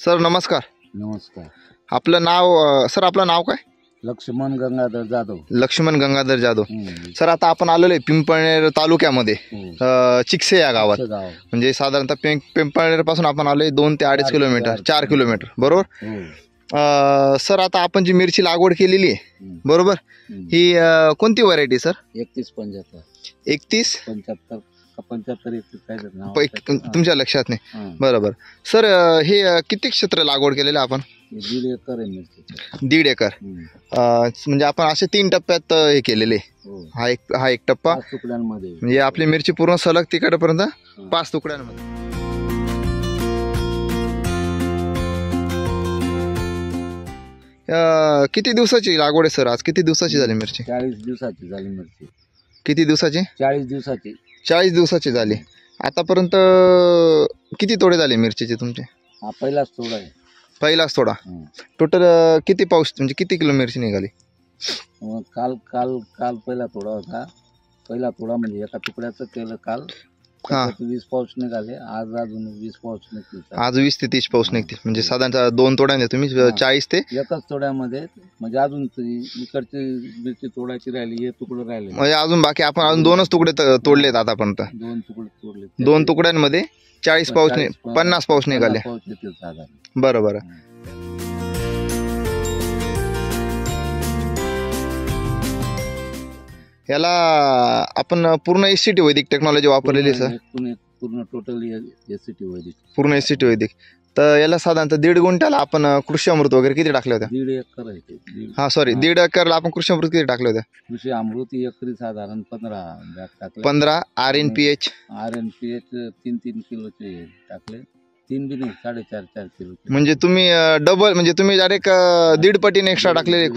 Sir नमस्कार. नमस्कार. आपलं नाव सर, आपलं नाव काय? लक्ष्मण गंगाधर जाधव. लक्ष्मण गंगाधर जाधव. सर आता आपण आलेलो आहे पिंपळनेर तालुक्यामध्ये चिकसे या गावात. म्हणजे साधारणतः पिंपळनेर पासून आपण आलोय 2 ते 2.5 किलोमीटर 4 किलोमीटर बरोबर. सर आता आपण जी मिरची लागवड केलेली आहे बरोबर, ही कोणती व्हरायटी सर? 3175. 3175 75 तुमच्या लक्षात नाही बरोबर. सर हे किती क्षेत्र लागवड केलेलं आपण? 1.5 एकर आहे मिरची. 1.5 एकर. म्हणजे आपण असे 3 टप्प्यात हे केलेले. हा एक टप्पा 5 तुकड्यांमध्ये. म्हणजे आपली मिरची पूर्ण सलग तिकडपर्यंत 5 तुकड्यांमध्ये. किती दिवसाची लागवड आहे सर? आज किती दिवसाची झाली मिरची? 40 दिवसाची झाली मिरची. किती दिवसाची? 40 दिवसाची. 40 दिवसाची झाली. आतापर्यंत किती तोडे झाले मिरचीचे तुमचे? हा पहिलाच तोडा आहे. पहिलाच तोडा. टोटल किती पाऊस म्हणजे किती किलो मिरची निघाली? काल काल काल पहिला तोडा होता. पहिला तोडा म्हणजे एका तुकड्याचं केलं काल. 20 पाऊस निघाले. आज अजून 20 पाऊस निघतील. आज 20 ते 30 पाऊस निघतील. म्हणजे साधारणतः 2 तोड्यांमध्ये तुम्ही 40 ते एकाच तोड्यामध्ये. म्हणजे अजून इकडची मिरची तोडायची राहिली, हे तुकडं राहिले. म्हणजे अजून बाकी आपण अजून 2च तुकडे तोडलेत आतापर्यंत. 2 तुकडे तोडले. 2 तुकड्यांमध्ये 40 पाऊस 50 पाऊस निघाले. बरोबर. याला आपण पूर्ण SCT वैदिक टेक्नॉलॉजी वापरलेली सर? पूर्ण टोटल SCT वैदिक. पूर्ण SCT वैदिक. तर याला साधारणतः 1.5 गुंठ्याला आपण कृषी अमृत वगैरे किती टाकले होते? 1.5 एकर आहे. हा सॉरी 1.5 एकरला आपण कृषी अमृत किती टाकले होते? कृषी अमृत एकरी साधारण 15 बॅग टाकले. 15 RNPH 3 किलोचे टाकले. 3 बी नाही, 4.5 किलो. म्हणजे तुम्ही डबल, म्हणजे तुम्ही डायरेक्ट 1.5 पटीने एक्स्ट्रा टाकलेले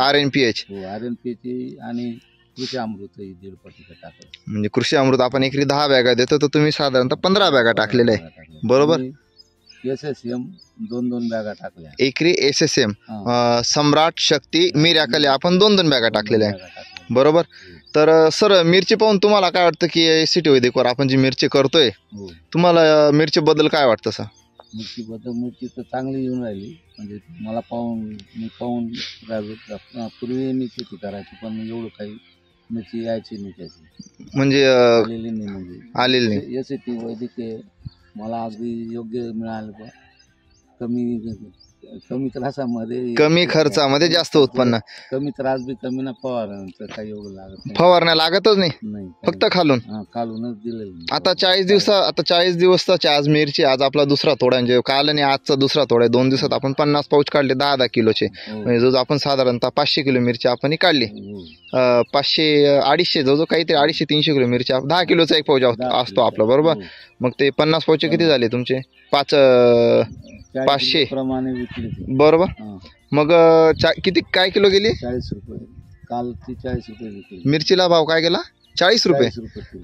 RNPH. RNPH आणि कृषी अमृत 1.5 पटीचं टाकलं. म्हणजे कृषी अमृत आपण एकरी 10 बॅगा देतो, तर तुम्ही साधारणतः 15 बॅगा टाकलेल्या आहे बरोबर. SSM 2 बॅगा टाकल्या एकरी. SSM सम्राट, शक्ती, मिरॅकल आपण 2 बॅगा टाकलेल्या आहे बरोबर. तर सर मिरची पाहून तुम्हाला काय वाटतं की SCT वैदिकवर आपण जी मिरची करतोय, तुम्हाला मिरची बद्दल काय वाटतं सर? मिरची तर चांगली येऊन राहिली. म्हणजे मला मी पाहून राहिलो. पूर्वी मी शेती करायची पण एवढं काही मिरची यायची नाही त्याची. म्हणजे आलेली नाही. म्हणजे आलेली नाही. SCT वैदिक मला अगदी योग्य मिळालं. कमी त्रासामध्ये, कमी खर्चामध्ये जास्त उत्पन्न. कमी त्रास बी कमी ना. फवारण्याचं काही एवढं लागत नाही. फवारण्या लागतच नाही, फक्त खालूनच दिलेलं. आता 40 दिवसाची आज मिरची. आज आपला दुसरा तोडा. म्हणजे काल आणि आजचा दुसरा तोडा. 2 दिवसात आपण 50 पाऊच काढले 10 किलोचे. म्हणजे जवळ आपण साधारणतः 500 किलो मिरची आपण काढली. 500-250 जवळ काहीतरी 250-300 किलो मिरची. 10 किलोचा एक पाऊच असतो आपला बरोबर. मग ते 50 पाऊचे किती झाले तुमचे? 500 प्रमाणे विकली बरोबर. मग किती काय किलो गेली? 40 रुपये. काल ती 40 रुपये विकली. मिरचीला भाव काय गेला? 40 रुपये.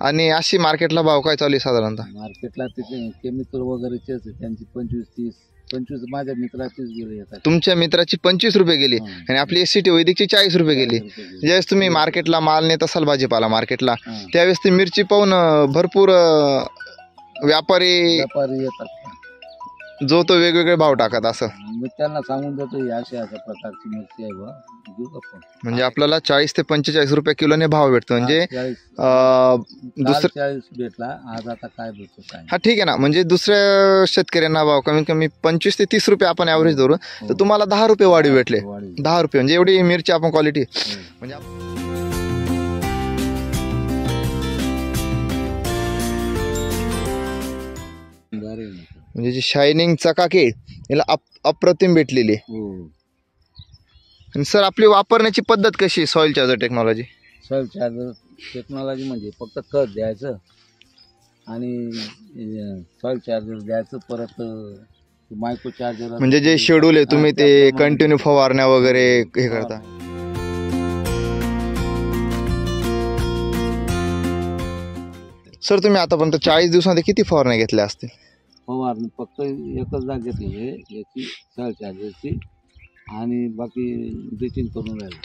आणि अशी मार्केटला भाव काय चालू आहे साधारणतः? मार्केटला ते केमिकल वगैरेचे त्यांची 25 माझ्या मित्राचीच गेली. तुमच्या मित्राची 25 रुपये गेली आणि आपली SCT वैदिकची 40 रुपये गेली. ज्यावेळेस तुम्ही मार्केटला माल नेत असाल भाजीपाला मार्केटला, त्यावेळेस ती मिरची पाहून भरपूर व्यापारी येतात. जो तो वेगवेगळे भाव टाकत. असं मी त्यांना सांगून देतो अशा प्रकारची मिरची आहे बा, घेऊ का? म्हणजे आपल्याला 40 ते 45 रुपये किलोने भाव भेटतो. म्हणजे दुसरं 40 भेटला. आज आता काय भेटतो काय? हा ठीक आहे ना. म्हणजे दुसऱ्या शेतकऱ्यांना भाव कमीत कमी 25 ते 30 रुपये आपण ॲव्हरेज धरू, तर तुम्हाला 10 रुपये वाढीव भेटले. 10 रुपये म्हणजे एवढी मिरची आपण क्वालिटी. म्हणजे जी शायनिंग चकाकी याला अप्रतिम भेटलेली आहे. आणि सर आपली वापरण्याची पद्धत कशी? Soil charger technology. Soil charger technology म्हणजे फक्त खत द्यायचं आणि सॉइल चार्जर द्यायचं. परत मायक्रो चार्जर म्हणजे जे शेड्यूल आहे तुम्ही ते कंटिन्यू फवारण्या वगैरे हे करता. सर तुम्ही आतापर्यंत 40 दिवसामध्ये किती फवारण्या घेतल्या असतील? फवारणी फक्त एकच जाग घेतली याची सॉइल चार्जरची. आणि बाकी ड्रिचिंग करून राहिलं.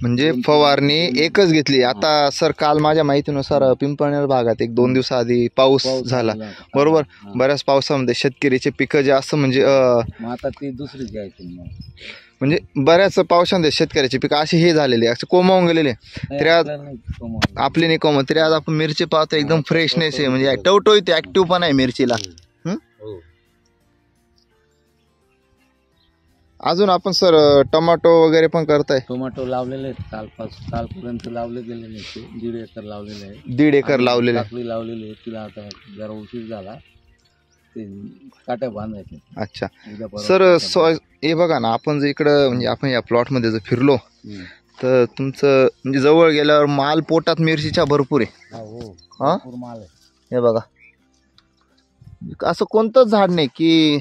म्हणजे फवारणी एकच घेतली. आता सर काल माझ्या माहितीनुसार पिंपळनेर भागात 1-2 दिवसाआधी पाऊस झाला बरोबर. बऱ्याच पावसामध्ये शेतकरीचे पिकं जे असं म्हणजे मग आता ती दुसरी घ्यायची मग. म्हणजे बऱ्याच पावसामध्ये शेतकऱ्याचे पिकं असे हे झालेले असे कोमावून गेलेले. तरी आज आपली नाही कोमत, तरी आज आपण मिरची पाहतो एकदम फ्रेशनेस आहे, म्हणजे टवटवीत ऍक्टिव्ह पण आहे मिरचीला. अजून आपण सर टोमॅटो वगैरे पण करताय? टोमॅटो लावलेले आहेत, कालपर्यंत लावले गेलेले ते 1.5 एकर लावलेले आहे. 1.5 एकर लावलेले, काकडी लावलेली आहे. तिला आता जरा उशीर झाला ते काट्या बांधायचे. अच्छा सर, हे बघा ना, आपण जर इकडं म्हणजे आपण या प्लॉट मध्ये जर फिरलो तर तुमचं म्हणजे जवळ गेल्यावर माल पोटात मिरचीच्या भरपूर आहे. भरपूर माल आहे. हे बघा, असं कोणतंच झाड नाही की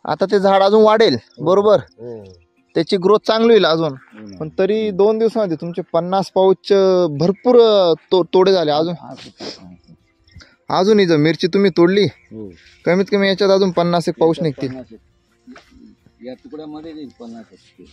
आता ते झाड अजून वाढेल बरोबर, त्याची ग्रोथ चांगली होईल अजून, पण तरी 2 दिवसामध्ये तुमचे 50 पाऊच भरपूर तोडे झाले. अजून जर मिरची तुम्ही तोडली कमीत कमी याच्यात अजून 50 पाऊच निघतील. या तुकड्यामध्ये 50.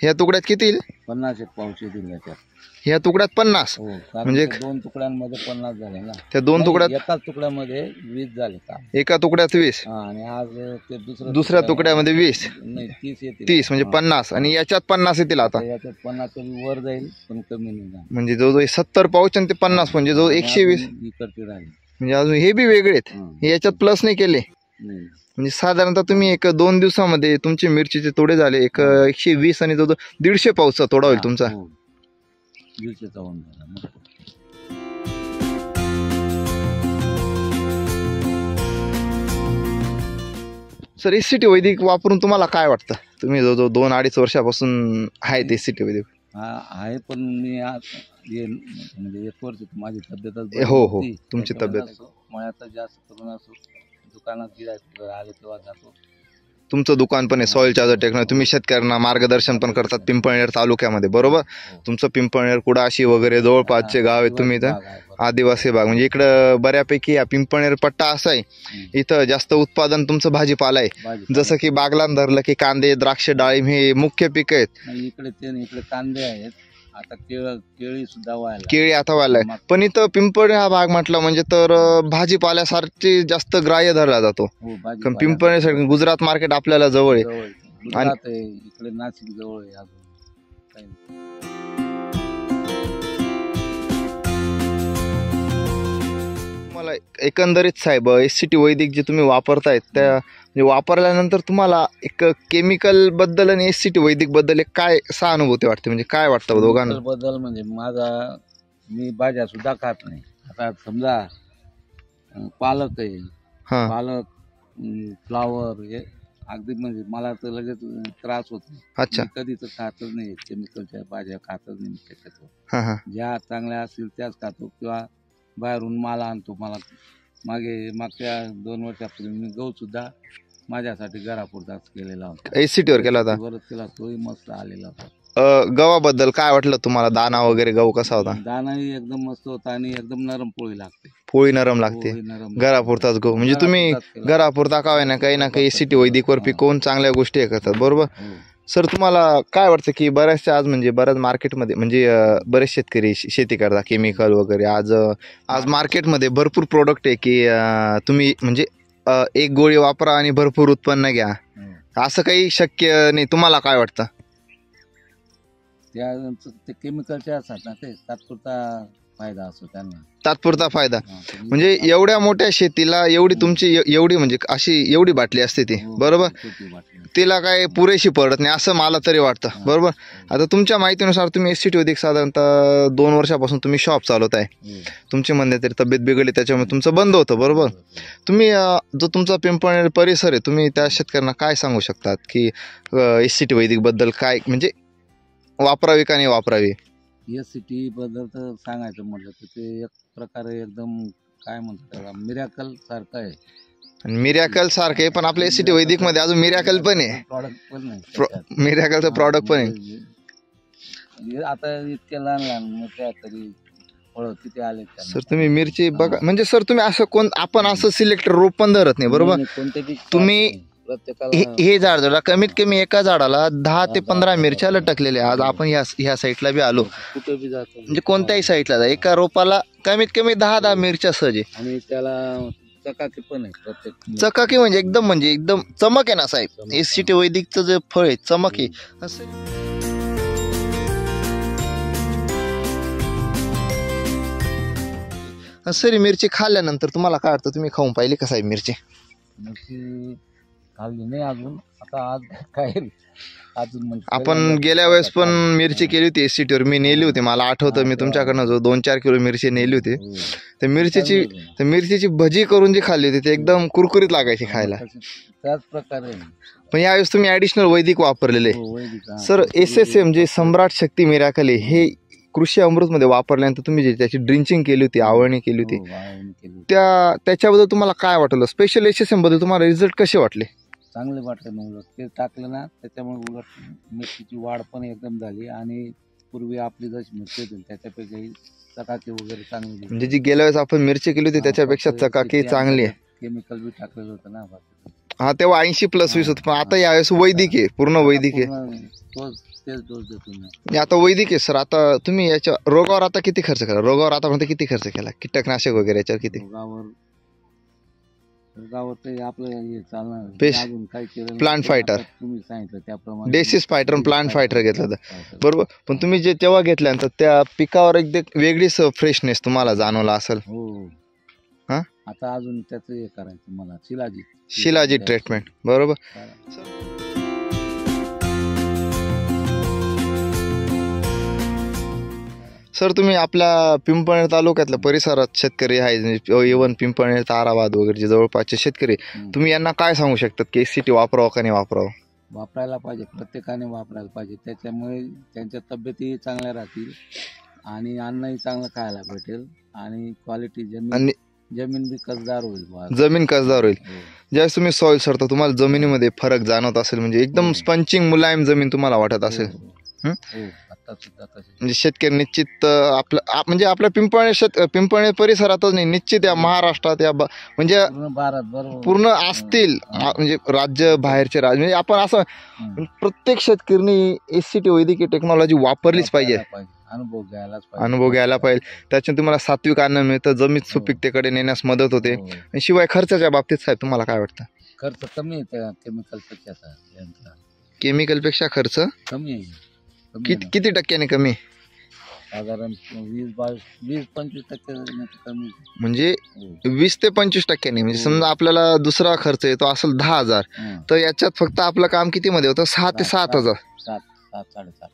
ह्या तुकड्यात किती येईल? 50 पाऊच येतील याच्यात. ह्या तुकड्यात 50 म्हणजे 2 तुकड्यांमध्ये 50 झाले ना. त्या 2 तुकड्यात एकाच तुकड्यामध्ये 20 झाले का? एका तुकड्यात 20 आणि आज ते दुसऱ्या तुकड्यामध्ये 20 नाही 30 येतील. 30 म्हणजे 50 आणि याच्यात 50 येतील. आता याच्यात 50 वर जाईल पण कमी नाही जाणार. म्हणजे जवळजवळ 70 पाऊच आणि ते 50 म्हणजे जवळ 120 इकडचे राहिले. म्हणजे अजून हे बी वेगळे आहेत, हे याच्यात प्लस नाही केले. म्हणजे साधारणतः तुम्ही 1-2 दिवसामध्ये तुमचे मिरचीचे तोडे झाले 120 आणि जवळ 150 पाऊचचा तोडा होईल तुमचा. 150 होऊन झाला. सर, एससीटी वैदिक वापरून तुम्हाला काय वाटतं? तुम्ही जवळजवळ 2-2.5 वर्षापासून आहेत एससीटी वैदिक. आहे, पण मी म्हणजे 1 वर्ष माझी तब्येतच हो तुमची तब्येत मळ्यात जास्त करून असो, दुकानात गिराईक आले तेव्हा जातो. तुमचं दुकान पण आहे सॉइल चार्जर टेक्नॉलॉजी, तुम्ही शेतकऱ्यांना मार्गदर्शन पण करतात पिंपळनेर तालुक्यामध्ये बरोबर. तुमचं पिंपळनेर कुडाशी वगैरे जवळपासचे गाव आहेत, तुम्ही इथं आदिवासी भाग म्हणजे इकडं बऱ्यापैकी या पिंपळनेर पट्टा असा आहे, इथं जास्त उत्पादन तुमचं भाजीपाला आहे. जसं की बागलान धरलं की कांदे, द्राक्ष, डाळिंब हे मुख्य पिकं आहेत. इकडे कांदे आहेत, आता केळी सुद्धा व्हायला, केळी आता व्हायला. पण इथं पिंपळनेर हा भाग म्हटलं म्हणजे तर भाजीपाल्यासारखी जास्त ग्राह्य धरला जातो. कारण पिंपळनेर गुजरात मार्केट आपल्याला जवळ आहे आणि इकडे नाशिक जवळ आहे. तुम्हाला एकंदरीत साहेब एससीटी वैदिक जे तुम्ही वापरतायत त्या म्हणजे वापरल्यानंतर तुम्हाला एक केमिकल बद्दल आणि एससीटी वैदिक बद्दल काय सहानुभूती वाटते? म्हणजे काय वाटतं दोघांना बद्दल? म्हणजे मी भाज्या सुद्धा खात नाही. आता समजा पालक आहे, पालक, फ्लावर हे अगदी म्हणजे मला तर लगेच त्रास होतो. अच्छा, कधीच खातच नाही, केमिकलच्या भाज्या खातच नाही शक्यतो. ज्या चांगल्या असतील त्याच खातो किंवा बाहेरून माल आणतो. मला मागच्या 2 वर्षापूर्वी मी गहू सुद्धा माझ्यासाठी घरापुरताच केलेला होता. एससीटी वर केला होता, केला, तोही मस्त आलेला होता. गव्हाबद्दल काय वाटलं तुम्हाला? दाना वगैरे गहू कसा होता? दानाही एकदम मस्त होता आणि एकदम नरम पोळी लागते. पोळी नरम लागते, घरापुरताच गहू. म्हणजे तुम्ही घरापुरता का ना काही ना काही एससीटी वैदिक वर पिकवून चांगल्या गोष्टी करतात बरोबर. सर, तुम्हाला काय वाटतं की बऱ्याचशा आज म्हणजे बऱ्याच मार्केटमध्ये म्हणजे बरेच शेतकरी शेती करतात केमिकल वगैरे, आज मार्केटमध्ये भरपूर प्रोडक्ट आहे की तुम्ही म्हणजे एक गोळी वापरा आणि भरपूर उत्पन्न घ्या, असं काही शक्य नाही. तुम्हाला काय वाटतं? ते केमिकलचे असतात ना, ते तात्पुरता फायदा असतो त्यांना, तात्पुरता फायदा. म्हणजे एवढ्या मोठ्या शेतीला एवढी तुमची एवढी म्हणजे अशी एवढी बाटली असते ती बरोबर, तिला काय पुरेशी पडत नाही असं मला तरी वाटतं बरोबर. आता तुमच्या माहितीनुसार तुम्ही एससीटी वैदिक साधारणतः 2 वर्षापासून तुम्ही शॉप चालवताय. तुमची म्हणणे तरी तब्येत बिघडली त्याच्यामुळे तुमचं बंद होतं बरोबर. तुम्ही जो तुमचा पिंपळनेर परिसर आहे, तुम्ही त्या शेतकऱ्यांना काय सांगू शकतात की एससीटी वैदिक बद्दल काय म्हणजे वापरावी का नाही वापरावी? एससीटी बद्दल तर सांगायचं म्हटलं तर ते एक प्रकारे एकदम काय म्हणतात त्याला मिरॅकल सारखं आहे. मिरॅकल सारखं आहे, पण आपल्या एससीटी वैदिक मध्ये अजून मिरॅकल पण आहे, प्रॉडक्ट पण नाही, मिरॅकलचं प्रॉडक्ट पण आहे. आता इतक्या लहान मोठ्या तरी फळं किती आले. सर, तुम्ही मिरची बघा म्हणजे सर तुम्ही असं आपण असं सिलेक्टर रोप पण धरत नाही बरोबर. तुम्ही प्रत्येकाला हे झाड जरा कमीत कमी एका झाडाला 10 ते 15 मिरच्या लटकलेल्या. आज आपण ह्या साईडला बी आलो, कुठे बी जातो म्हणजे कोणत्याही साईडला जा, एका रोपाला कमीत कमी 10 मिरच्या सहज आहे. आणि त्याला चकाकी पण आहे प्रत्येक चकाकी म्हणजे एकदम चमक आहे ना साहेब. SCT वैदिकचं जे फळ आहे चमक आहे असं. सर मिरची खाल्ल्यानंतर तुम्हाला काय वाटतं? तुम्ही खाऊन पाहिली का साहेब मिरची? मिरची खाल्ली नाही अजून, आता आज काय अजून म्हणजे आपण गेल्या वेळेस पण मिरची केली होती SCT वर, मी नेली होती. मला आठवतं मी तुमच्याकडनं जो 2-4 किलो मिरची नेली होती. तर मिरचीची भजी करून जी खाल्ली होती ती एकदम कुरकुरीत लागायची खायला. त्याच प्रकारे पण यावेळेस तुम्ही ॲडिशनल वैदिक वापरलेले. सर SSM जे सम्राट शक्ती मिराकल हे कृषी अमृतमध्ये वापरल्यानंतर तुम्ही जे त्याची ड्रिंचिंग केली होती, आवळणी केली होती, त्याच्याबद्दल तुम्हाला काय वाटलं? स्पेशल SSM बद्दल तुम्हाला रिझल्ट कसे वाटले? चांगले वाटले ना. उलट ते टाकलं ना त्याच्यामुळे उलट मिरचीची वाढ पण एकदम झाली आणि पूर्वी आपली जशी मिरची होती त्याच्यापेक्षाही चकाकी वगैरे चांगली. म्हणजे जी गेल्या वेळेस आपण मिरची केली होती त्याच्यापेक्षा चकाकी चांगली आहे. केमिकल बी टाकलेलं होतं ना. हा तेव्हा 80+20 होतं, पण आता यावेळेस वैदिक आहे, पूर्ण वैदिक आहे. तेच डोस देतो मी. म्हणजे आता वैदिक आहे. सर आता तुम्ही याच्या रोगावर आता किती खर्च केला? रोगावर आतापर्यंत किती खर्च केला? कीटकनाशक वगैरे याच्यावर किती? रोगावर ते आपलं हे चालणार पेस्ट, अजून काय केलं प्लांट फायटर, तुम्ही सांगितलं त्याप्रमाणे डेसिस फायटर, प्लांट फायटर घेतलं होतं बरोबर. पण तुम्ही जे तेव्हा घेतल्यानंतर त्या पिकावर एकदम वेगळीच फ्रेशनेस तुम्हाला जाणवला असेल. हो. हा आता अजून त्याचं हे करायचं मला शिलाजीत ट्रीटमेंट बरोबर. सर तुम्ही आपल्या पिंपळनेर तालुक्यातल्या परिसरात शेतकरी आहे, इव्हन पिंपळनेर, ताराबाद वगैरे जे जवळपासचे शेतकरी, तुम्ही यांना काय सांगू शकतात की SCT वापरावं का नाही वापरावं? वापरायला पाहिजे, प्रत्येकाने वापरायला पाहिजे. त्याच्यामुळे त्यांच्या तब्येती चांगल्या राहतील आणि अन्नही चांगलं खायला भेटेल आणि क्वालिटी जमीन बी कसदार होईल. जमीन कसदार होईल. ज्यावेळेस तुम्ही सॉइल सरता तुम्हाला जमिनीमध्ये फरक जाणवत असेल, म्हणजे एकदम स्पंचिंग मुलायम जमीन तुम्हाला वाटत असेल. म्हणजे शेतकरी निश्चित म्हणजे आपल्या पिंपळनेर परिसरातच नाही, निश्चित या महाराष्ट्रात या म्हणजे पूर्ण असतील, म्हणजे राज्य बाहेरचे राज्य, म्हणजे आपण असं प्रत्येक शेतकरीने SCT वैदिक टेक्नॉलॉजी वापरलीच पाहिजे, अनुभव घ्यायला पाहिजे. त्याच्याने तुम्हाला सात्विक अन्न मिळतं, जमीन सुपीकतेकडे नेण्यास मदत होते. शिवाय खर्चाच्या बाबतीत साहेब तुम्हाला काय वाटतं? खर्च कमी आहे केमिकलपेक्षा खर्च कमी आहे. किती टक्क्याने कमी? साधारण 20-25% कमी. म्हणजे 20 ते 25%. म्हणजे समजा आपल्याला दुसरा खर्च येतो असेल 10,000, तर याच्यात फक्त आपलं काम किती मध्ये होतं? 6 ते 7,000,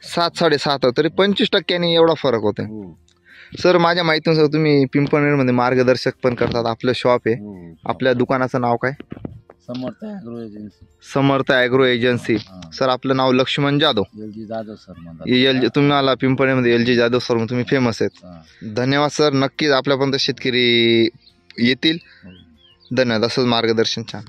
7-7.5. तरी 25% एवढा फरक होतो. सर माझ्या माहितीनुसार तुम्ही पिंपळनेरमध्ये मार्गदर्शक पण करतात, आपलं शॉप आहे. आपल्या दुकानाचं नाव काय? समर्थ ॲग्रो एजन्सी. सर आपलं नाव लक्ष्मण जाधव. LG Jadhav sir. तुम्हाला पिंपळनेरमध्ये LG जाधव सर म्हणून तुम्ही फेमस आहेत. धन्यवाद सर. नक्कीच आपल्यापर्यंत शेतकरी येतील. धन्यवाद. असंच मार्गदर्शन छान.